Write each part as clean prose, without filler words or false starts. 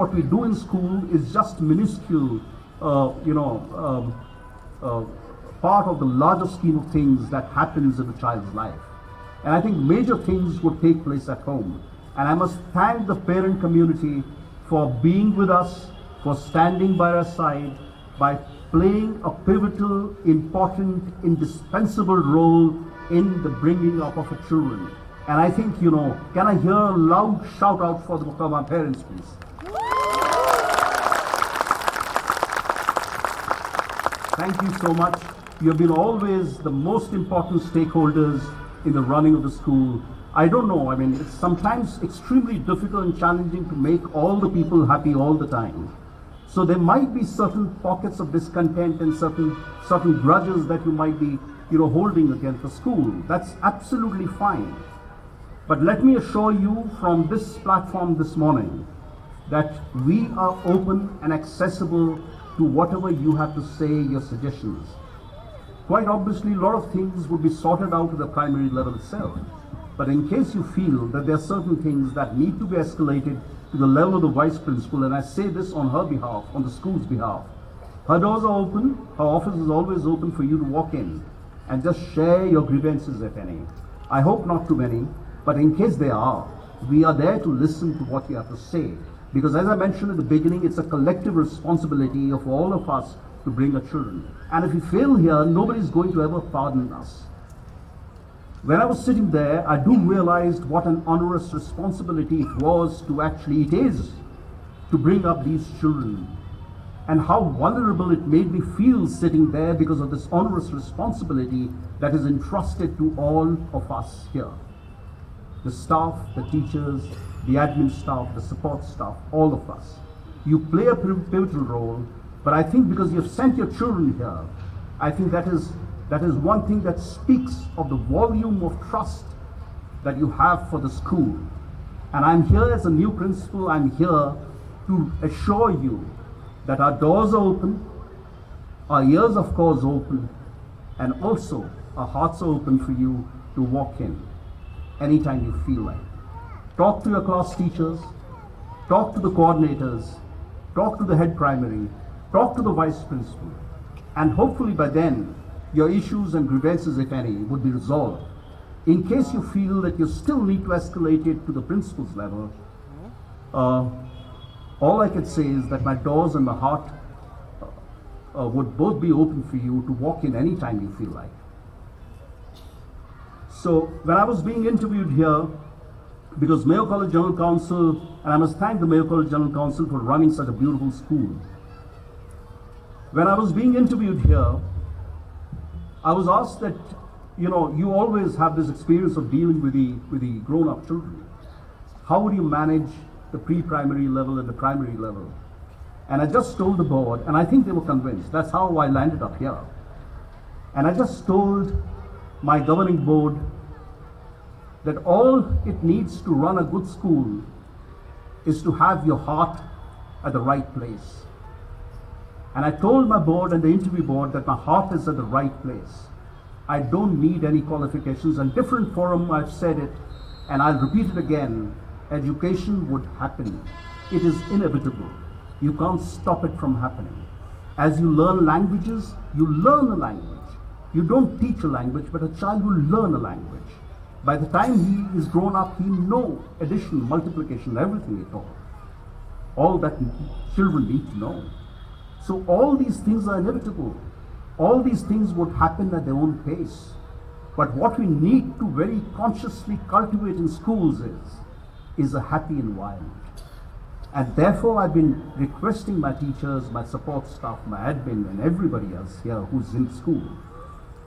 what we do in school is just minuscule, uh, you know, um, uh, part of the larger scheme of things that happens in a child's life. And I think major things would take place at home. And I must thank the parent community for being with us, for standing by our side, by playing a pivotal, important, indispensable role in the bringing up of our children. And I think, can I hear a loud shout out for my parents, please? Thank you so much. You have been always the most important stakeholders in the running of the school. I don't know, it's sometimes extremely difficult and challenging to make all the people happy all the time. So there might be certain pockets of discontent and certain grudges that you might be, holding against the school. That's absolutely fine. But let me assure you from this platform this morning that we are open and accessible to whatever you have to say, your suggestions. Quite obviously, a lot of things would be sorted out at the primary level itself. But in case you feel that there are certain things that need to be escalated to the level of the vice principal, and I say this on her behalf, on the school's behalf, her doors are open, her office is always open for you to walk in and just share your grievances, if any. I hope not too many, but in case there are, we are there to listen to what you have to say. Because as I mentioned at the beginning, it's a collective responsibility of all of us to bring our children. And if we fail here, nobody's going to ever pardon us. When I was sitting there, I do realize what an onerous responsibility it is to bring up these children. And how vulnerable it made me feel sitting there because of this onerous responsibility that is entrusted to all of us here. The staff, the teachers, the admin staff, the support staff, all of us. You play a pivotal role, but I think because you've sent your children here, I think that is one thing that speaks of the volume of trust that you have for the school. And I'm here as a new principal, I'm here to assure you that our doors are open, our ears of course open, and also our hearts are open for you to walk in anytime you feel like. Talk to your class teachers, talk to the coordinators, talk to the head primary, talk to the vice principal, and hopefully by then your issues and grievances, if any, would be resolved. In case you feel that you still need to escalate it to the principal's level, all I can say is that my doors and my heart would both be open for you to walk in anytime you feel like. So when I was being interviewed here, because Mayo College General Council, and I must thank the Mayo College General Council for running such a beautiful school. When I was being interviewed here, I was asked that, you always have this experience of dealing with the grown-up children. How would you manage the pre-primary level and the primary level? And I just told the board, and I think they were convinced. That's how I landed up here. And I just told my governing board that all it needs to run a good school is to have your heart at the right place. And I told my board and the interview board that my heart is at the right place. I don't need any qualifications. In different forum I've said it, and I'll repeat it again. Education would happen. It is inevitable. You can't stop it from happening. As you learn languages, you learn a language. You don't teach a language, but a child will learn a language. By the time he is grown up, he knows addition, multiplication, everything at all. All that children need to know. So all these things are inevitable. All these things would happen at their own pace. But what we need to very consciously cultivate in schools is a happy environment. And therefore I've been requesting my teachers, my support staff, my admin, and everybody else here who's in school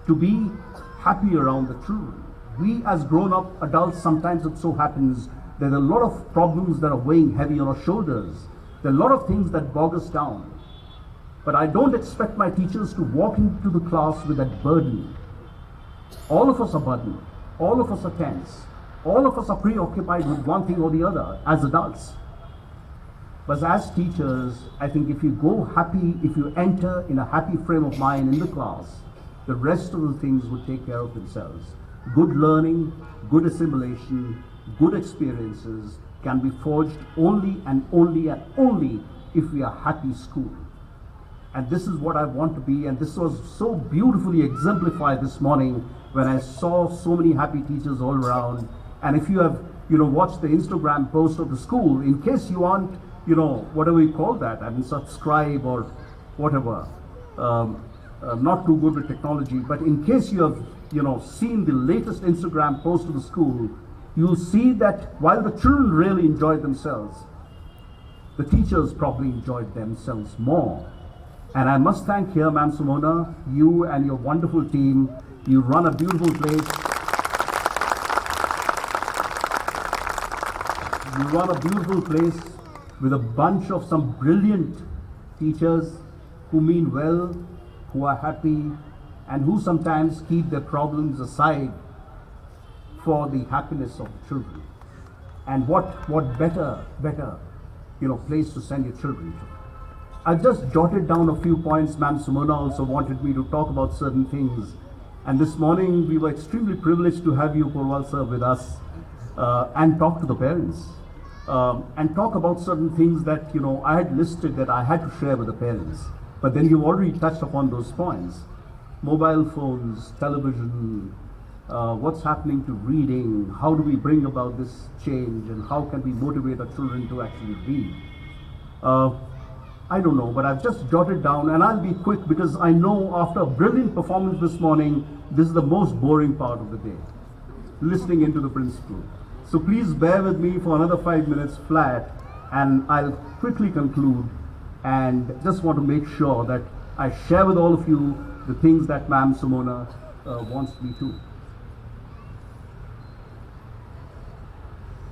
to be happy around the children. We as grown-up adults, sometimes it so happens there are a lot of problems that are weighing heavy on our shoulders. There are a lot of things that bog us down. But I don't expect my teachers to walk into the class with that burden. All of us are burdened. All of us are tense. All of us are preoccupied with one thing or the other as adults. But as teachers, I think if you enter in a happy frame of mind in the class, the rest of the things would take care of themselves. Good learning, good assimilation, good experiences, can be forged only and only and only if we are happy school. And this is what I want to be, and this was so beautifully exemplified this morning when I saw so many happy teachers all around. And if you have, watched the Instagram post of the school, in case you aren't, whatever you call that, subscribe or whatever, not too good with technology, but in case you have, seen the latest Instagram post of the school, you'll see that while the children really enjoyed themselves, the teachers probably enjoyed themselves more. And I must thank here, Ma'am Sumona, you and your wonderful team. You run a beautiful place. You run a beautiful place with a bunch of some brilliant teachers who mean well, who are happy, and who sometimes keep their problems aside for the happiness of the children. And what better, place to send your children to. I've just jotted down a few points. Ma'am Sumona also wanted me to talk about certain things. And this morning we were extremely privileged to have you, Porwal sir, with us and talk to the parents and talk about certain things that, I had listed that I had to share with the parents. But then you've already touched upon those points. Mobile phones, television, what's happening to reading, how do we bring about this change, and how can we motivate our children to actually read? I don't know, but I've just jotted down, and I'll be quick because I know after a brilliant performance this morning, this is the most boring part of the day, listening into the principal. So please bear with me for another 5 minutes flat, and I'll quickly conclude and just want to make sure that I share with all of you the things that Ma'am Sumona wants me to.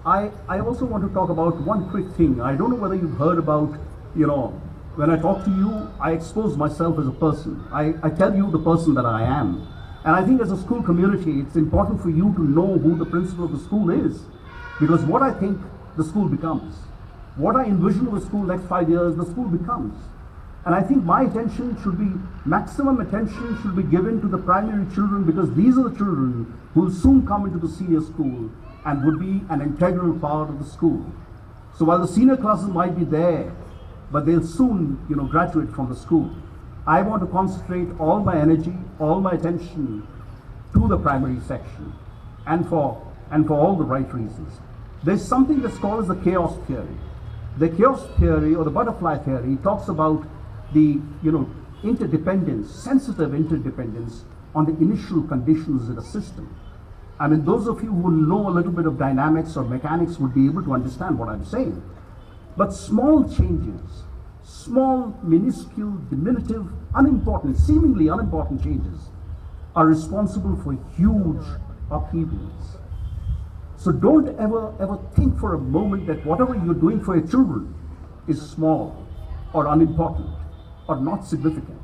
I also want to talk about one quick thing. I don't know whether you've heard about, when I talk to you, I expose myself as a person. I tell you the person that I am. And I think as a school community, it's important for you to know who the principal of the school is. Because what I think, the school becomes. What I envision of the school next 5 years, the school becomes. And I think my attention should be, maximum attention should be given to the primary children, because these are the children who will soon come into the senior school and would be an integral part of the school. So while the senior classes might be there, but they'll soon, graduate from the school. I want to concentrate all my energy, all my attention to the primary section, and for all the right reasons. There's something that's called as the chaos theory. The chaos theory, or the butterfly theory, talks about the, interdependence, sensitive interdependence on the initial conditions in a system. I mean, those of you who know a little bit of dynamics or mechanics would be able to understand what I'm saying. But small changes, small, minuscule, diminutive, unimportant, seemingly unimportant changes are responsible for huge upheavals. So don't ever think for a moment that whatever you're doing for your children is small or unimportant or not significant.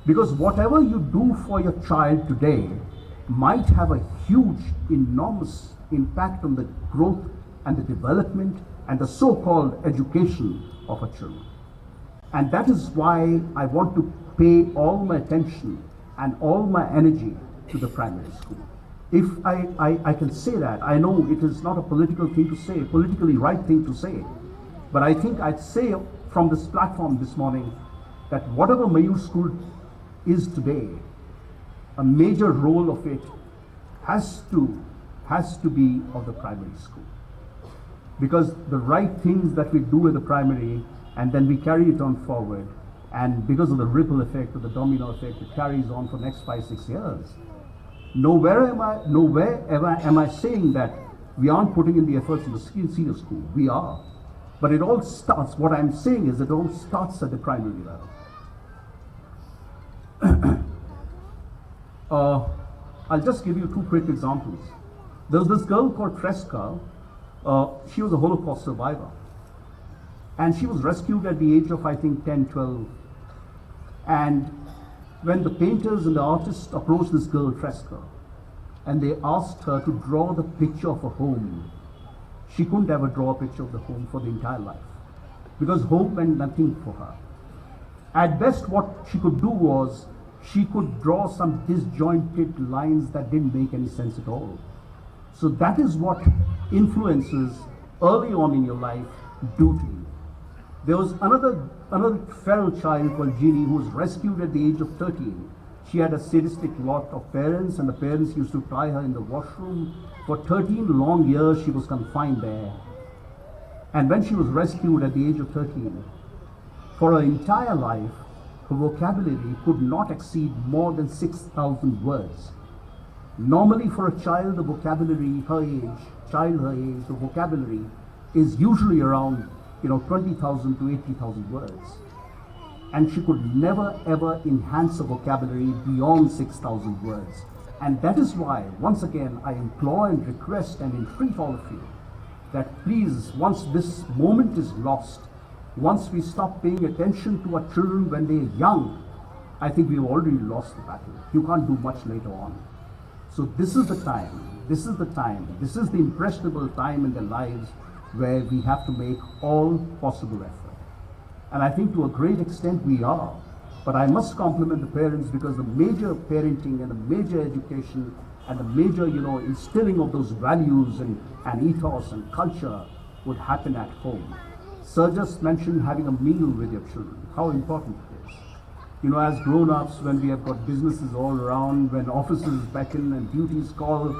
Because whatever you do for your child today might have a huge, enormous impact on the growth and the development and the so-called education of a child. And that is why I want to pay all my attention and all my energy to the primary school. If I can say that, I know it is not a political thing to say, politically right thing to say, but I think I'd say from this platform this morning that whatever Mayur School is today, a major role of it has to be of the primary school. Because the right things that we do at the primary, and then we carry it on forward, and because of the ripple effect, or the domino effect, it carries on for the next 5-6 years. Nowhere ever am I saying that we aren't putting in the efforts in the senior school. We are. But it all starts, what I'm saying is it all starts at the primary level. I'll just give you 2 quick examples. There's this girl called Tresca. She was a Holocaust survivor. And she was rescued at the age of, I think, 10, 12. And when the painters and the artists approached this girl, Tresca, and they asked her to draw the picture of a home, she couldn't ever draw a picture of the home for the entire life, because home meant nothing for her. At best, what she could do was, she could draw some disjointed lines that didn't make any sense at all. So that is what influences early on in your life, duty. There was another feral child called Jeannie who was rescued at the age of 13. She had a sadistic lot of parents, and the parents used to tie her in the washroom. For 13 long years she was confined there. And when she was rescued at the age of 13, for her entire life, her vocabulary could not exceed more than 6,000 words. Normally for a child, the vocabulary, her age, the vocabulary is usually around 20,000 to 80,000 words. And she could never ever enhance her vocabulary beyond 6,000 words. And that is why, once again, I implore and request and entreat all of you that please, once this moment is lost, once we stop paying attention to our children when they are young, I think we've already lost the battle. You can't do much later on. So this is the time, this is the impressionable time in their lives where we have to make all possible effort. And I think to a great extent we are. But I must compliment the parents, because the major parenting and the major education and the major, instilling of those values and ethos and culture would happen at home. Sir just mentioned having a meal with your children, how important it is. As grown-ups, when we have got businesses all around, when offices beckon and duties call,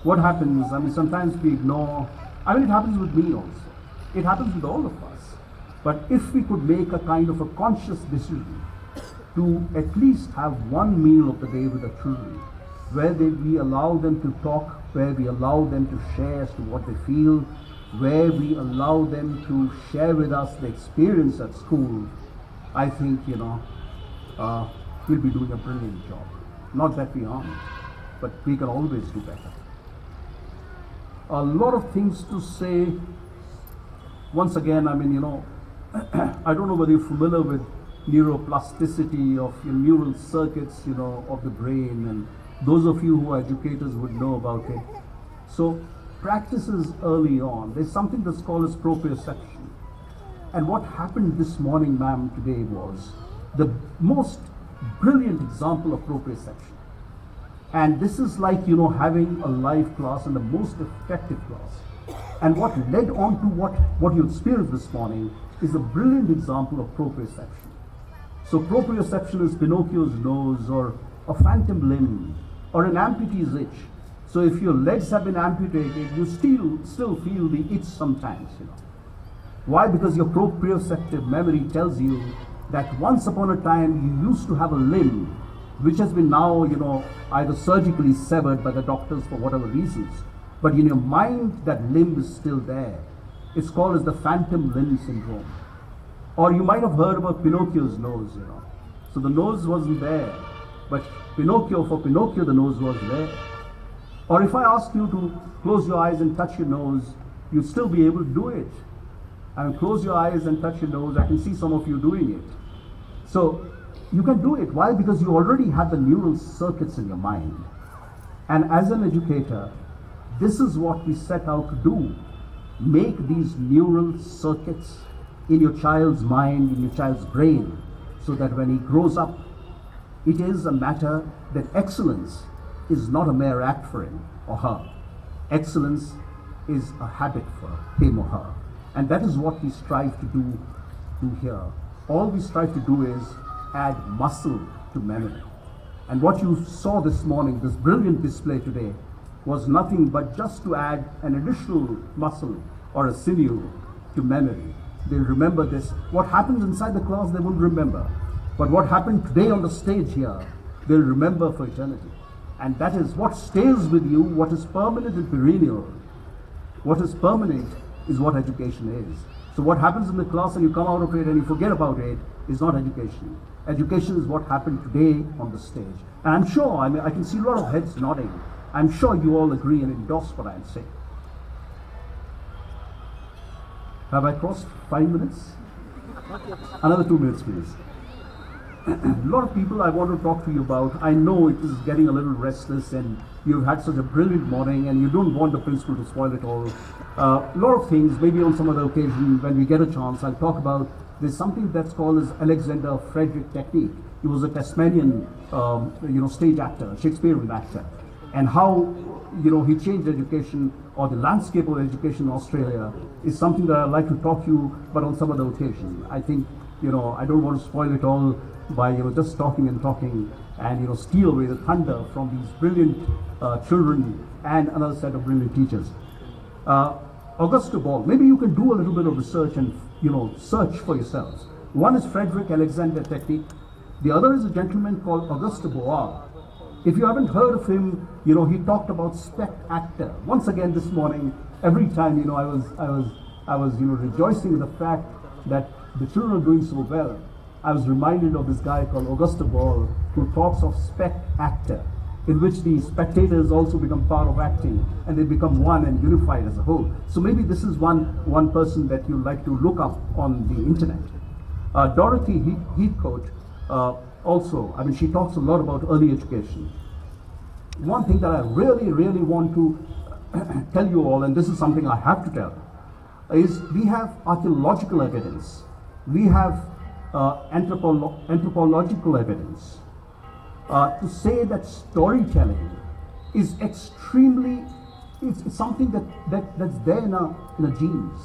what happens? Sometimes we ignore. It happens with me also. It happens with all of us. But if we could make a kind of a conscious decision to at least have one meal of the day with the children, where we allow them to talk, where we allow them to share as to what they feel, where we allow them to share with us the experience at school, I think, we'll be doing a brilliant job. Not that we aren't, but we can always do better. A lot of things to say. Once again, I don't know whether you're familiar with neuroplasticity of your neural circuits, of the brain, and those of you who are educators would know about it. So practices early on, there's something that's called as proprioception. And what happened this morning, ma'am, today was the most brilliant example of proprioception. And this is like, having a live class and the most effective class. And what led on to what you experienced this morning is a brilliant example of proprioception. So proprioception is Pinocchio's nose, or a phantom limb, or an amputee's itch. So if your legs have been amputated, you still feel the itch sometimes. Why? Because your proprioceptive memory tells you that once upon a time you used to have a limb which has been now, either surgically severed by the doctors for whatever reasons. But in your mind, that limb is still there. It's called as the phantom limb syndrome. Or you might have heard about Pinocchio's nose, So the nose wasn't there, but for Pinocchio, the nose was there. Or if I ask you to close your eyes and touch your nose, you'd still be able to do it. Close your eyes and touch your nose. I can see some of you doing it. So you can do it. Why? Because you already have the neural circuits in your mind. And as an educator, this is what we set out to do. Make these neural circuits in your child's mind, in your child's brain, so that when he grows up, it is a matter that excellence is not a mere act for him or her. Excellence is a habit for him or her. And that is what we strive to do here. All we strive to do is add muscle to memory. And what you saw this morning, this brilliant display today, was nothing but just to add an additional muscle or a sinew to memory. They'll remember this. What happens inside the class, they won't remember. But what happened today on the stage here, they'll remember for eternity. And that is what stays with you, what is permanent and perennial. What is permanent is what education is. So what happens in the class and you come out of it and you forget about it is not education. Education is what happened today on the stage. And I'm sure, I can see a lot of heads nodding. I'm sure you all agree and endorse what I'm saying. Have I crossed 5 minutes? Another 2 minutes, please. A lot of people I want to talk to you about. I know it is getting a little restless and you've had such a brilliant morning and you don't want the principal to spoil it all. A lot of things, maybe on some other occasion when we get a chance, I'll talk about. There's something that's called as Alexander Frederick technique. He was a Tasmanian, stage actor, Shakespearean actor. and how he changed education or the landscape of education in Australia is something that I'd like to talk to you, but on some other occasion. I think I don't want to spoil it all by just talking and steal away the thunder from these brilliant children and another set of brilliant teachers. Augusta Ball, maybe you can do a little bit of research and search for yourselves. One is Frederick Alexander Technique. The other is a gentleman called Auguste Boal. If you haven't heard of him, he talked about spect actor. Once again this morning, every time I was rejoicing in the fact that the children are doing so well, I was reminded of this guy called Auguste Boal, who talks of spect actor, in which the spectators also become part of acting and they become one and unified as a whole. So maybe this is one person that you'd like to look up on the internet. Dorothy Heathcote also, she talks a lot about early education. One thing that I really, really want to tell you all, and this is something I have to tell, is we have archaeological evidence. We have anthropological evidence to say that storytelling is extremely, it's something that's there in our genes.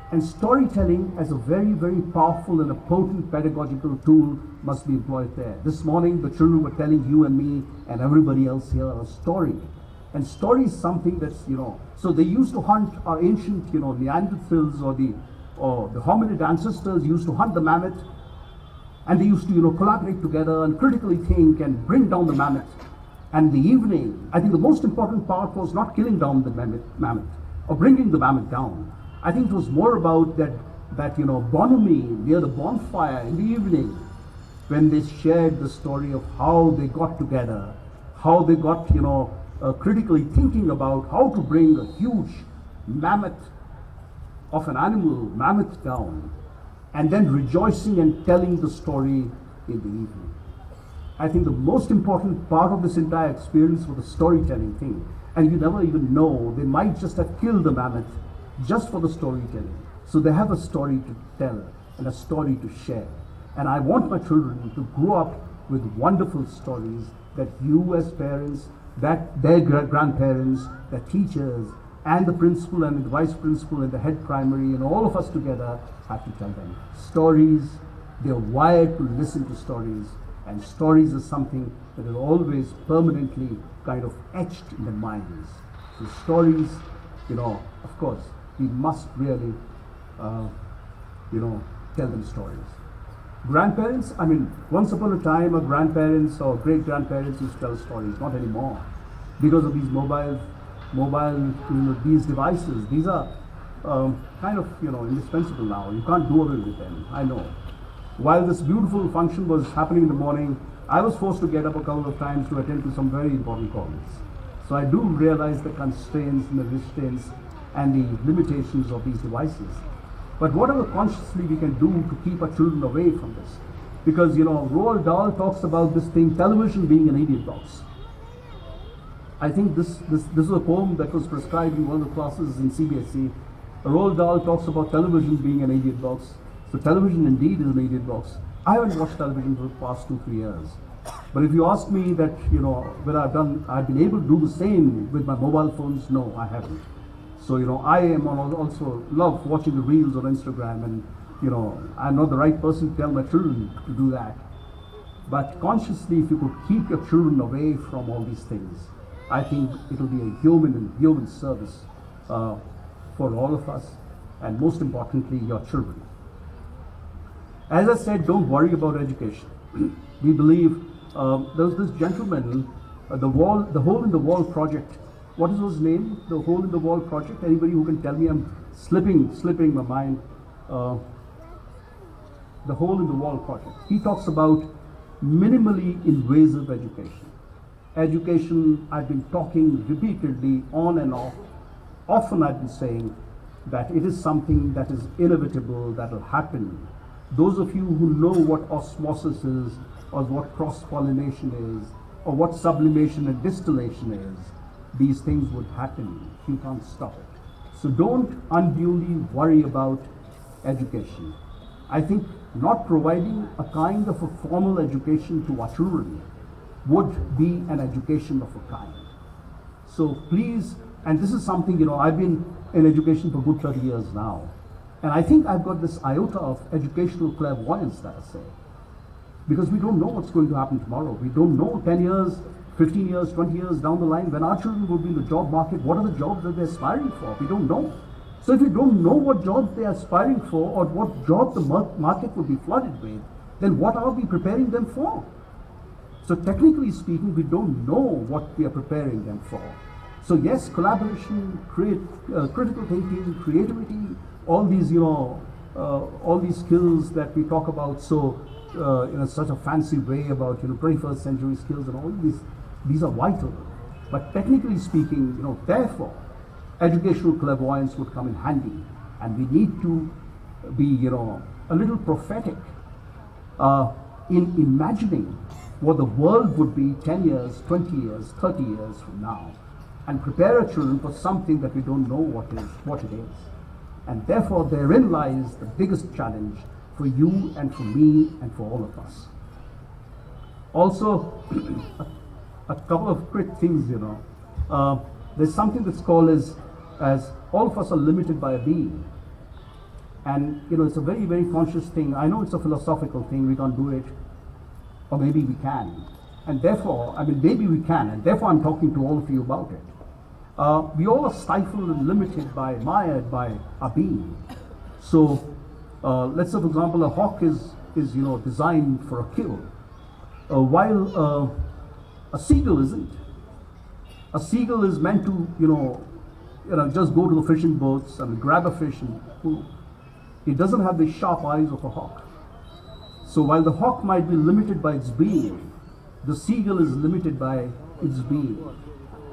And storytelling as a very, very powerful and a potent pedagogical tool must be employed there. This morning, the children were telling you and me and everybody else here a story. And story is something that's, so they used to hunt our ancient, Neanderthals or the hominid ancestors used to hunt the mammoth, and they used to, collaborate together and critically think and bring down the mammoth. And in the evening, I think the most important part was not killing down the mammoth or bringing the mammoth down. I think it was more about that bonhomie near the bonfire in the evening, when they shared the story of how they got together, how they got, critically thinking about how to bring a huge mammoth of an animal, mammoth down, and then rejoicing and telling the story in the evening. I think the most important part of this entire experience was the storytelling thing. And you never even know, they might just have killed the mammoth just for the storytelling. So they have a story to tell and a story to share. And I want my children to grow up with wonderful stories that you as parents, that their grandparents, the teachers, and the principal and the vice principal and the head primary and all of us together have to tell them. Stories, they're wired to listen to stories, and stories is something that is always permanently kind of etched in their minds. So stories, of course, we must really, tell them stories. Grandparents, once upon a time, our grandparents or great-grandparents used to tell stories, not anymore. Because of these mobile, these devices, these are kind of, indispensable now. You can't do away with them, I know. While this beautiful function was happening in the morning, I was forced to get up a couple of times to attend to some very important calls. So I do realize the constraints and the restraints and the limitations of these devices. But whatever consciously we can do to keep our children away from this. Because, Roald Dahl talks about this thing, television being an idiot box. I think this is a poem that was prescribed in one of the classes in CBSE. Roald Dahl talks about television being an idiot box. So television indeed is an idiot box. I haven't watched television for the past 2-3 years. But if you ask me that, whether I've been able to do the same with my mobile phones, no, I haven't. So, I am also love watching the reels on Instagram, and, I'm not the right person to tell my children to do that. But consciously, if you could keep your children away from all these things, I think it'll be a human service for all of us, and most importantly, your children. As I said, don't worry about education. We believe there's this gentleman, the Hole in the Wall project. What is his name? The Hole in the Wall project. Anybody who can tell me? I'm slipping my mind. The Hole in the Wall project. He talks about minimally invasive education. Education, I've been talking repeatedly on and off. Often I've been saying that it is something that is inevitable, that will happen. Those of you who know what osmosis is, or what cross-pollination is, or what sublimation and distillation is, these things would happen. You can't stop it. So don't unduly worry about education. I think not providing a kind of a formal education to our children would be an education of a kind. So please, and this is something, you know, I've been in education for good 30 years now. And I think I've got this iota of educational clairvoyance that I say. Because we don't know what's going to happen tomorrow. We don't know 10 years, 15 years, 20 years down the line, when our children will be in the job market, what are the jobs that they're aspiring for? We don't know. So if we don't know what jobs they're aspiring for, or what job the market will be flooded with, then what are we preparing them for? So technically speaking, we don't know what we are preparing them for. So yes, collaboration, critical thinking, creativity, all these, you know, all these skills that we talk about so in such a fancy way about, you know, 21st century skills and all these are vital. But technically speaking, you know, therefore, educational clairvoyance would come in handy, and we need to be, you know, a little prophetic in imagining what the world would be 10 years, 20 years, 30 years from now, and prepare our children for something that we don't know what it is. And therefore, therein lies the biggest challenge for you and for me and for all of us. Also, a couple of quick things, you know. There's something that's called as all of us are limited by a being. And, you know, it's a very, very conscious thing. I know it's a philosophical thing, we can't do it. Or maybe we can. And therefore, I mean, maybe we can, and therefore I'm talking to all of you about it. We all are stifled and limited by, mired by our being. So, let's say, for example, a hawk is you know, designed for a kill, while a seagull isn't. A seagull is meant to, you know, just go to the fishing boats and grab a fish and pull. It doesn't have the sharp eyes of a hawk. So while the hawk might be limited by its being, the seagull is limited by its being.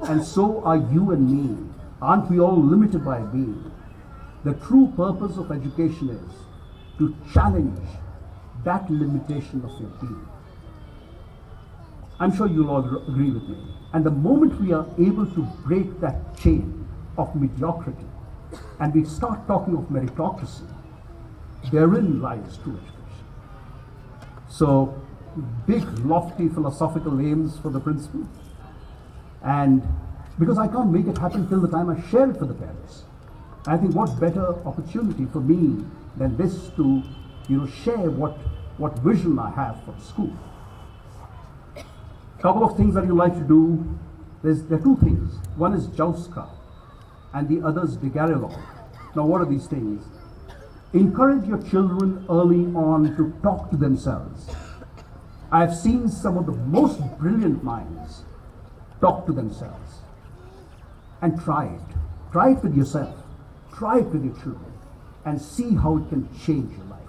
And so are you and me. Aren't we all limited by a being? The true purpose of education is to challenge that limitation of your being. I'm sure you'll all agree with me. And the moment we are able to break that chain of mediocrity and we start talking of meritocracy, therein lies true education. So, big, lofty philosophical aims for the principal. And because I can't make it happen till the time I share it for the parents. I think what better opportunity for me than this to, you know, share what vision I have for the school. Couple of things that you like to do. There are two things. One is Jauska and the other is Digarilog. Now what are these things? Encourage your children early on to talk to themselves. I've seen some of the most brilliant minds talk to themselves. And try it. Try it with yourself. Try it with your children. And see how it can change your life.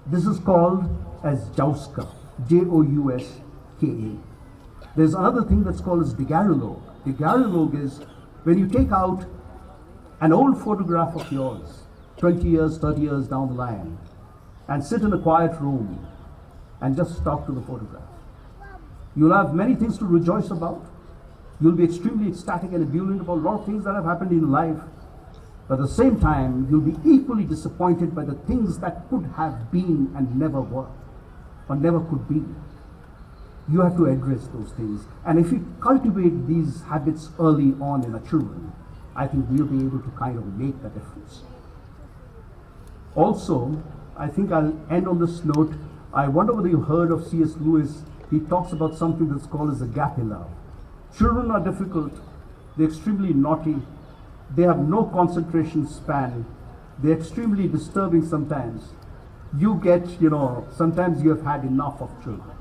This is called as Jauska. Jouska. There's another thing that's called as Digarilog. Digarilog is when you take out an old photograph of yours, 20 years, 30 years down the line, and sit in a quiet room and just talk to the photograph. You'll have many things to rejoice about. You'll be extremely ecstatic and ebullient about a lot of things that have happened in life. But at the same time, you'll be equally disappointed by the things that could have been and never were, or never could be. You have to address those things. And if you cultivate these habits early on in our children, I think we'll be able to kind of make that difference. Also, I think I'll end on this note. I wonder whether you've heard of C.S. Lewis. He talks about something that's called as a gap in love. Children are difficult. They're extremely naughty. They have no concentration span. They're extremely disturbing sometimes. You get, sometimes you have had enough of children.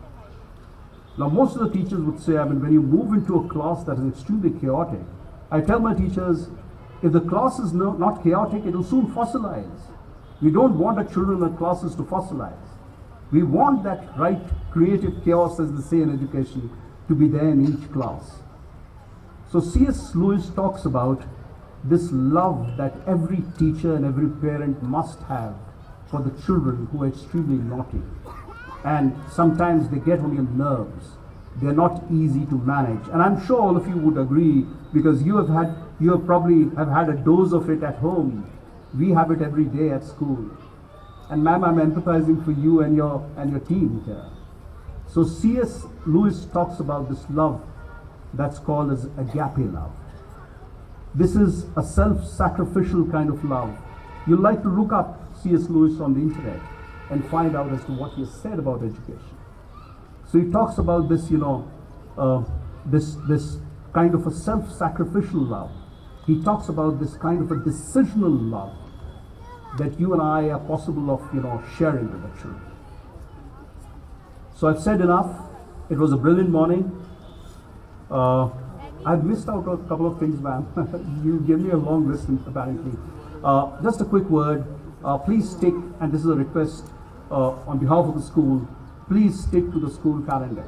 Now, most of the teachers would say, when you move into a class that is extremely chaotic, I tell my teachers, if the class is not chaotic, it will soon fossilize. We don't want our children in classes to fossilize. We want that right creative chaos, as they say in education, to be there in each class. So C.S. Lewis talks about this love that every teacher and every parent must have for the children who are extremely naughty. And sometimes they get on your nerves. They're not easy to manage. And I'm sure all of you would agree, because you have probably had a dose of it at home. We have it every day at school. And ma'am, I'm empathizing for you and your team here. So C.S. Lewis talks about this love that's called as agape love. This is a self-sacrificial kind of love. You'd like to look up C.S. Lewis on the internet and find out as to what he has said about education. So he talks about this, this kind of a self-sacrificial love. He talks about this kind of a decisional love that you and I are possible of, sharing with the children. So I've said enough. It was a brilliant morning. I've missed out on a couple of things, ma'am. You gave me a long list, apparently. Just a quick word. Please stick, and this is a request on behalf of the school, please stick to the school calendar.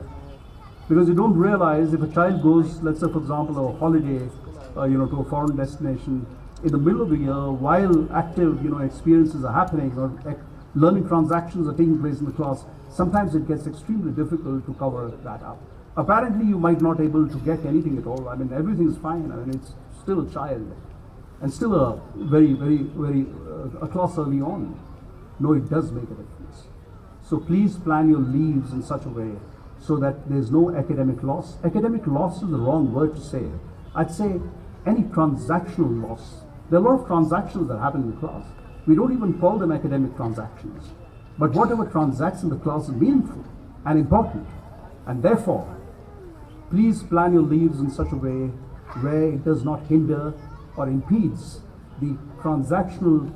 Because you don't realize if a child goes, let's say for example, a holiday, to a foreign destination, in the middle of the year, while active, experiences are happening or learning transactions are taking place in the class, sometimes it gets extremely difficult to cover that up. Apparently, you might not able to get anything at all. I mean, everything is fine. I mean, it's still a child and still a very, very, very a class early on. No, it does make a difference. So please plan your leaves in such a way so that there's no academic loss. Academic loss is the wrong word to say. I'd say any transactional loss. There are a lot of transactions that happen in the class. We don't even call them academic transactions. But whatever transacts in the class is meaningful and important. And therefore, please plan your leaves in such a way where it does not hinder or impedes the transactional,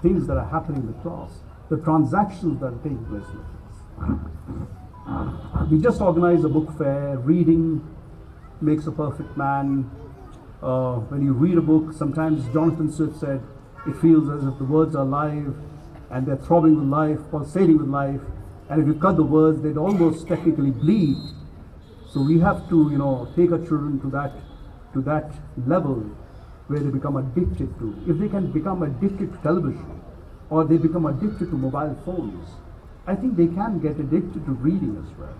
things that are happening in the class, the transactions that are taking place in the class. We just organized a book fair. Reading makes a perfect man. When you read a book, sometimes Jonathan Swift said, it feels as if the words are alive and they're throbbing with life, pulsating with life. And if you cut the words, they'd almost technically bleed. So we have to, take our children to that level where they become addicted to. If they can become addicted to television or they become addicted to mobile phones, I think they can get addicted to reading as well.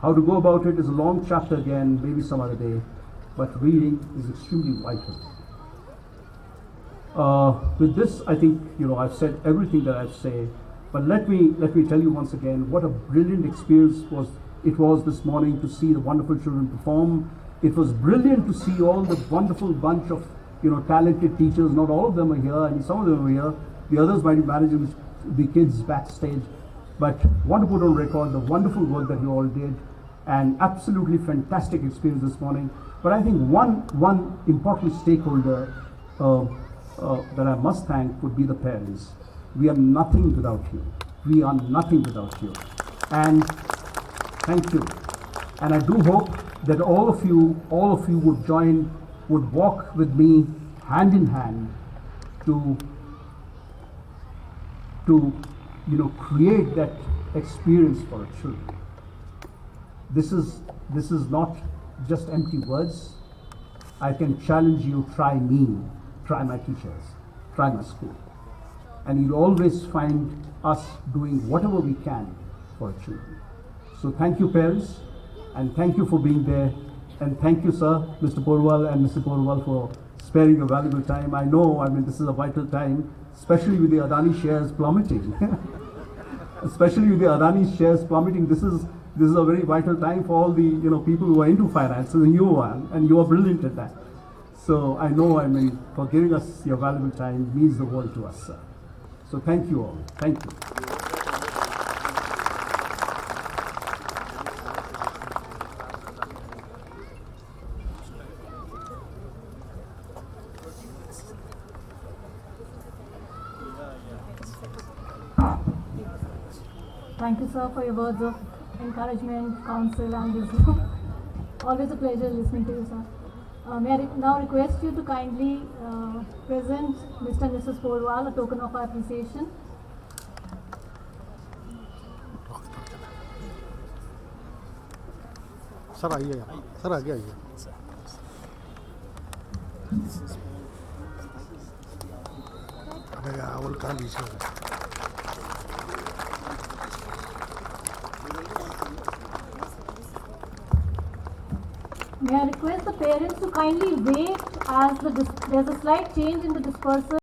How to go about it is a long chapter again, maybe some other day, but reading is extremely vital. With this, I think, I've said everything that I've said, but let me tell you once again what a brilliant experience it was this morning to see the wonderful children perform. It was brilliant to see all the wonderful bunch of, talented teachers. Not all of them are here. I mean, some of them are here. The others might be managing the kids backstage. But want to put on record the wonderful work that you all did, and absolutely fantastic experience this morning. But I think one important stakeholder that I must thank would be the parents. We are nothing without you. We are nothing without you. And thank you. And I do hope that all of you would walk with me hand in hand to create that experience for our children. This is not just empty words. I can challenge you, try me, try my teachers, try my school. And you'll always find us doing whatever we can for our children. So thank you, parents, and thank you for being there. And thank you, sir, Mr. Porwal and Mr. Porwal, for sparing your valuable time. I know, this is a vital time, especially with the Adani shares plummeting. Especially with the Adani shares plummeting, this is a very vital time for all the people who are into finance, and you are, and you are brilliant at that. So I know, for giving us your valuable time means the world to us, sir. So thank you all. Thank you. Thank you, sir, for your words of encouragement, counsel, and wisdom. Always a pleasure listening to you, sir. May I now request you to kindly present Mr. and Mrs. Porwal a token of our appreciation. Sir आइए यहाँ sir आगे आइए अरे आवल कहाँ लीजिए May I request the parents to kindly wait as there's a slight change in the dispersal.